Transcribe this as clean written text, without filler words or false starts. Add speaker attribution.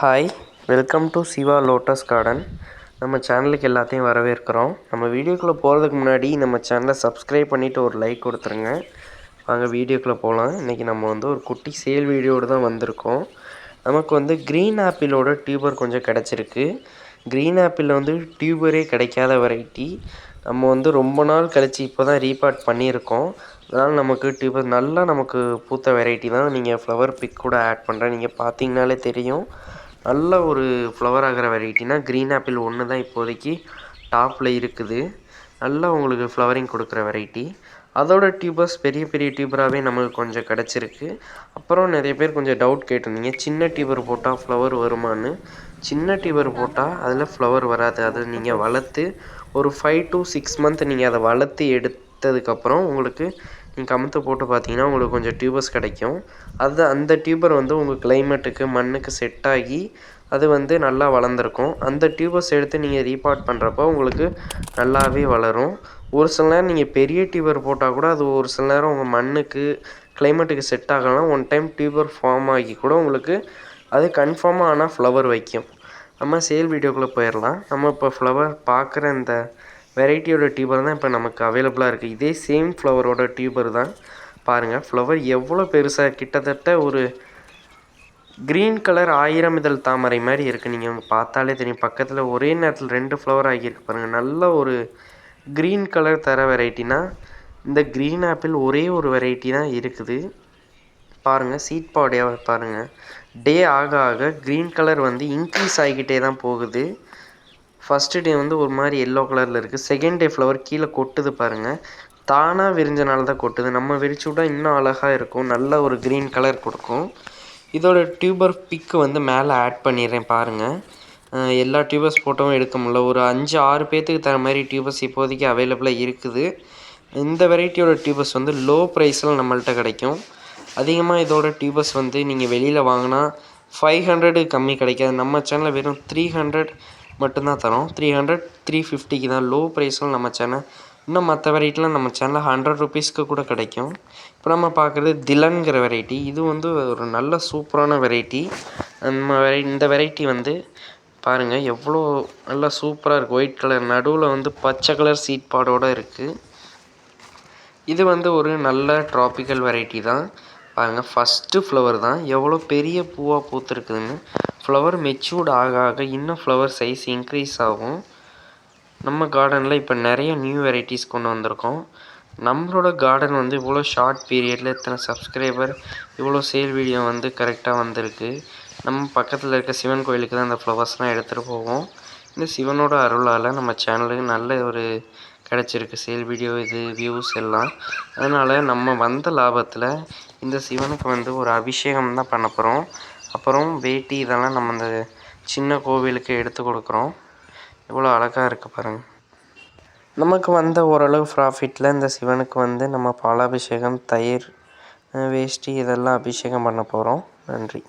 Speaker 1: Hi, welcome to Siva lotus garden. நம்ம சேனலுக்கு எல்லாத்தையும் வரவேற்கிறோம். நம்ம வீடியோக்குள்ளே போகிறதுக்கு முன்னாடி நம்ம சேனலை சப்ஸ்கிரைப் பண்ணிவிட்டு ஒரு லைக் கொடுத்துருங்க. வாங்க வீடியோக்குள்ளே போகலாம். இன்றைக்கி நம்ம ஒரு குட்டி சேல் வீடியோடு தான் வந்திருக்கோம். நமக்கு க்ரீன் ஆப்பிளோட டியூபர் கொஞ்சம் கிடச்சிருக்கு. க்ரீன் ஆப்பிளில் டியூபரே கிடைக்காத வெரைட்டி. நம்ம ரொம்ப நாள் கழித்து இப்போ தான் ரீபார்ட் பண்ணியிருக்கோம். அதனால் நமக்கு டியூபர் நல்லா நமக்கு பூத்த வெரைட்டி தான். நீங்கள் ஃப்ளவர் பிக் கூட ஆட் பண்ணுறேன். நீங்கள் பார்த்தீங்கனாலே தெரியும். நல்ல ஒரு ஃப்ளவர் ஆகிற வெரைட்டினா க்ரீன் ஆப்பிள் ஒன்று தான் இப்போதைக்கு டாப்பில் இருக்குது. நல்லா உங்களுக்கு ஃப்ளவரிங் கொடுக்குற வெரைட்டி. அதோட டியூபர்ஸ் பெரிய பெரிய டியூபராகவே நமக்கு கொஞ்சம் கிடச்சிருக்கு. அப்புறம் நிறைய பேர் கொஞ்சம் டவுட் கேட்டிருந்தீங்க, சின்ன டியூபர் போட்டால் ஃப்ளவர் வருமானு. சின்ன டியூபர் போட்டால் அதில் ஃப்ளவர் வராது. அதை நீங்கள் வளர்த்து ஒரு 5 to 6 month நீங்கள் அதை வளர்த்து எடுத்ததுக்கப்புறம் உங்களுக்கு நீங்கள் கமுத்து போட்டு பார்த்தீங்கன்னா உங்களுக்கு கொஞ்சம் டியூபர்ஸ் கிடைக்கும். அந்த டியூபர் உங்கள் கிளைமேட்டுக்கு மண்ணுக்கு செட் ஆகி அது நல்லா வளர்ந்துருக்கும். அந்த டியூபர்ஸ் எடுத்து நீங்கள் ரீபார்ட் பண்ணுறப்போ உங்களுக்கு நல்லாவே வளரும். ஒரு சில நேரம் நீங்கள் பெரிய டியூபர் போட்டால் கூட அது ஒரு சில நேரம் உங்கள் மண்ணுக்கு கிளைமேட்டுக்கு செட் ஆகலாம். ஒன் டைம் டியூபர் ஃபார்ம் ஆகி கூட உங்களுக்கு அது கன்ஃபார்மாக ஆனால் ஃப்ளவர் வைக்கும். நம்ம சேல் வீடியோக்குள்ளே போயிடலாம். நம்ம இப்போ ஃப்ளவர் பார்க்குற இந்த வெரைட்டியோட டியூபர் தான் இப்போ நமக்கு அவைலபிளாக இருக்குது. இதே சேம் ஃப்ளவரோட டியூபர் தான். பாருங்கள் ஃப்ளவர் எவ்வளோ பெருசாக, கிட்டத்தட்ட ஒரு க்ரீன் கலர் 1000 இதழ் தாமரை மாதிரி இருக்குது. நீங்கள் பார்த்தாலே தெரியும். பக்கத்தில் ஒரே நேரத்தில் 2 ஃப்ளவர் ஆகியிருக்கு பாருங்கள். நல்ல ஒரு க்ரீன் கலர் தர வெரைட்டினா இந்த க்ரீன் ஆப்பிள் ஒரே ஒரு வெரைட்டி தான் இருக்குது. பாருங்கள் சீட் பாடியாக பாருங்கள். டே ஆக ஆக க்ரீன் கலர் இன்க்ரீஸ் ஆகிக்கிட்டே தான் போகுது. ஃபஸ்ட்டு டே ஒரு மாதிரி எல்லோ கலரில் இருக்குது. செகண்ட் டே ஃப்ளவர் கீழே கொட்டுது பாருங்கள். தானாக விரிஞ்சனால தான் கொட்டுது. நம்ம விரிச்சு விட்டால் இன்னும் அழகாக இருக்கும். நல்ல ஒரு க்ரீன் கலர் கொடுக்கும். இதோட டியூபர் பிக்கு மேலே ஆட் பண்ணிடுறேன் பாருங்கள். எல்லா டியூபர்ஸ் போட்டவும் எடுக்க முடியல. ஒரு 5-6 பேர்த்துக்கு தர மாதிரி டியூபர்ஸ் இப்போதைக்கு அவைலபிளாக இருக்குது. இந்த வெரைட்டியோட டியூபர்ஸ் லோ ப்ரைஸில் நம்மள்கிட்ட கிடைக்கும். அதிகமாக இதோட டியூபர்ஸ் நீங்கள் வெளியில் வாங்கினா 500 கம்மி கிடைக்காது. நம்ம சேனலில் வெறும் 300 மட்டும்தான் தரோம். 300, 350க்கு தான் லோ ப்ரைஸில் நம்ம சேனல். இன்னும் மற்ற வெரைட்டிலாம் நம்ம சேனலில் 100 ருபீஸ்க்கு கூட கிடைக்கும். இப்போ நம்ம பார்க்குறது திலன்கிற வெரைட்டி. இது ஒரு நல்ல சூப்பரான வெரைட்டி. இந்த வெரைட்டி பாருங்கள் எவ்வளோ நல்லா சூப்பராக இருக்குது. ஒயிட் கலர் நடுவில் பச்சை கலர் சீட் பாடோடு இருக்குது. இது ஒரு நல்ல ட்ராபிக்கல் வெரைட்டி தான். பாருங்கள் ஃபஸ்ட்டு ஃப்ளவர் தான். எவ்வளோ பெரிய பூவாக பூத்துருக்குதுன்னு. ஃப்ளவர் மெச்சூர்ட் ஆக ஆக இன்னும் ஃப்ளவர் சைஸ் இன்க்ரீஸ் ஆகும். நம்ம கார்டனில் இப்போ நிறைய நியூ வெரைட்டிஸ் கொண்டு வந்திருக்கோம். நம்மளோட கார்டன் இவ்வளோ ஷார்ட் பீரியடில் இத்தனை சப்ஸ்கிரைபர், இவ்வளோ சேல் வீடியோ கரெக்டாக வந்திருக்கு. நம்ம பக்கத்தில் இருக்க சிவன் கோயிலுக்கு தான் அந்த ஃப்ளவர்ஸ்லாம் எடுத்துகிட்டு போவோம். இந்த சிவனோட அருளால் நம்ம சேனலுக்கு நல்ல ஒரு கிடச்சிருக்கு சேல் வீடியோ, இது வியூஸ் எல்லாம். அதனால் நம்ம வந்த லாபத்தில் இந்த சிவனுக்கு ஒரு அபிஷேகம் தான் பண்ண போகிறோம். அப்புறம் வேட்டி இதெல்லாம் நம்ம இந்த சின்ன கோவிலுக்கு எடுத்து கொடுக்குறோம். இவ்வளோ அழகாக இருக்குது பாருங்கள். நமக்கு ஓரளவு ப்ராஃபிட்டில் இந்த சிவனுக்கு நம்ம பாலாபிஷேகம், தயிர், வேஷ்டி இதெல்லாம் அபிஷேகம் பண்ண போகிறோம். நன்றி.